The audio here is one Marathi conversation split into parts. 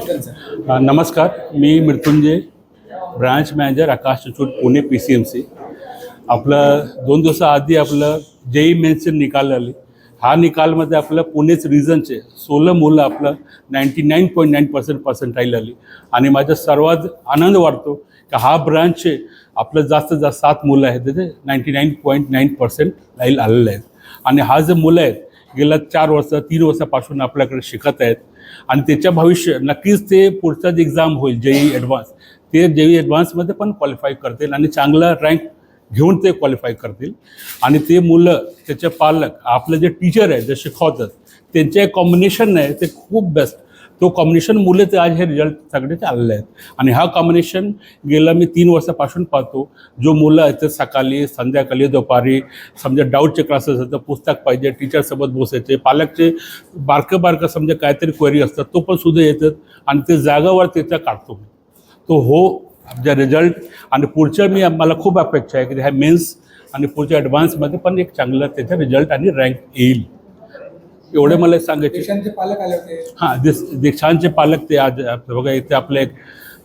नमस्कार, मी मृत्युंजय, ब्रांच मॅनेजर आकाश इंस्टिट्यूट पुणे PCMC. आपलं 2 दिवसाआधी आपलं JEE मेन्सचे निकाल आले. हा निकालमध्ये आपलं पुणेच रिजनचे 16 मुलं आपलं 99.9% पर्सेंटाईल आली. आणि माझा सर्वात आनंद वाटतो की हा ब्रांचचे आपलं जास्तीत जास्त 7 मुलं आहेत तिथे 99.9% पर्सेंटाईल आलेले आहेत. आणि हा जे मुलं आहेत गेल्या 4 वर्ष 3 वर्षापासून आपल्याकडे शिकत आहेत आणि त्याच्या भविष्य नक्कीच ते पुढचा जे एक्झाम होईल JEE ॲडव्हान्स, ते JEE ॲडव्हान्समध्ये पण क्वालिफाय करतील आणि चांगला रँक घेऊन ते क्वालिफाय करतील. आणि ते मुलं त्याचे पालक आपले जे टीचर आहेत जे शिकवतात त्यांचे कॉम्बिनेशन आहे ते खूप बेस्ट. तो कॉम्बिनेशन मुले ते आज हे रिझल्ट सगळे ते आलेले आहेत. आणि हा कॉम्बिनेशन गेला मी 3 वर्षापासून पाहतो. जो मुलं आहेत ते सकाळी संध्याकाळी दुपारी समजा डाऊटचे क्लासेस असतात, पुस्तक पाहिजे, टीचरसोबत बसायचे, पालकचे बारकं समजा काहीतरी क्वेरी असतात तो पण सुद्धा येतात आणि ते जागावर त्याचा काढतो. तो हो जे रिझल्ट आणि पुढच्या मला खूप अपेक्षा आहे की ह्या मेन्स आणि पुढच्या ॲडव्हान्समध्ये पण एक चांगला त्याचा रिझल्ट आणि रँक येईल. एवढे मला सांगायचे. देशांचे पालक आले होते. हां, देशांचे पालक ते आज बघा इथे आपले एक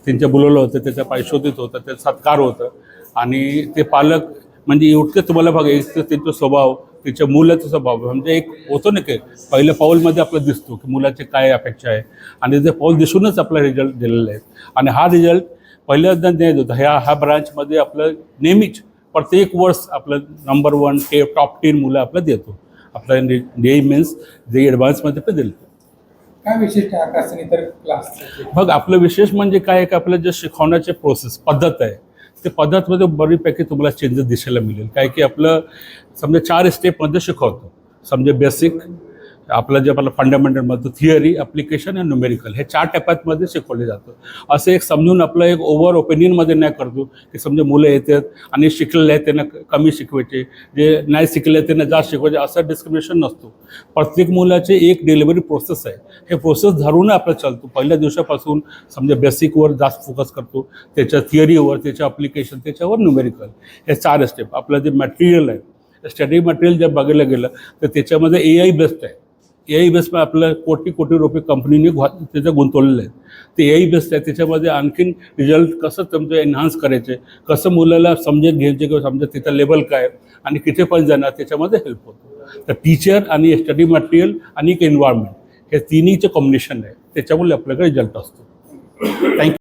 त्यांचे बोलवलं होतं, त्याचा पारितोषिक होतं, त्याचा सत्कार होतं. आणि ते पालक म्हणजे इतकं तुम्हाला बघा इतकं त्यांचा स्वभाव, त्याच्या मुलाचा स्वभाव म्हणजे एक होतो ना की पहिल्या पाऊलमध्ये आपलं दिसतो की मुलाचे काय अपेक्षा आहे आणि ते पाऊल दिसूनच आपला रिझल्ट दिलेला आहे. आणि हा रिझल्ट पहिल्यांदा देत होता. ह्या ब्रांचमध्ये आपलं नेहमीच प्रत्येक वर्ष आपलं नंबर 1 टॉप 10 मुलं आपलं देतो. आपल्या JEE मेन्स JEE ॲडव्हान्समध्ये पण दिलं. काय विशेष आकाश इतर क्लास? बघ आपलं विशेष म्हणजे काय आहे की आपलं जे शिकवण्याचे प्रोसेस पद्धत आहे ते पद्धतमध्ये बरीपैकी तुम्हाला चेंजेस दिसायला मिळेल. काय की आपलं समजा 4 स्टेपमध्ये शिकवतो. समजा बेसिक आपलं जे आपलं फंडामेंटलमध्ये थिअरी, ॲप्लिकेशन आणि न्यूमेरिकल हे 4 टप्प्यामध्ये शिकवले जातं. असं एक समजून आपलं एक ओव्हर ओपिनियनमध्ये नाही करतो की समजा मुलं येतात आणि शिकलेले आहेत त्यांना कमी शिकवायचे, जे नाही शिकले त्यांना जास्त शिकवायचे, असं डिस्क्रिमिनेशन नसतो. प्रत्येक मुलाचे एक डिलिव्हरी प्रोसेस आहे. हे प्रोसेस धरून आपलं चालतो. पहिल्या दिवसापासून समजा बेसिकवर जास्त फोकस करतो, त्याच्या थिअरीवर, त्याच्या ॲप्लिकेशन, त्याच्यावर न्यूमेरिकल हे 4 स्टेप. आपलं जे मटेरियल आहे स्टडी मटेरियल जर बघायला गेलं तर त्याच्यामध्ये AI बेस्ड आहे. AI बेस्ड आपलं कोटी रुपये कंपनीने त्याचं गुंतवलेलं आहे. ते AI बेस्ड आहे. त्याच्यामध्ये आणखीन रिझल्ट कसं तुमचं एन्हान्स करायचे, कसं मुलाला समजून घ्यायचे किंवा समजा तिथं लेवल काय आणि किती पण जाणार त्याच्यामध्ये हेल्प होतो. तर टीचर आणि स्टडी मटेरियल आणि एक एन्व्हायरमेंट हे तिन्हीचं कॉम्बिनेशन आहे. त्याच्यामुळे आपल्याकडे रिझल्ट असतो. थँक्यू.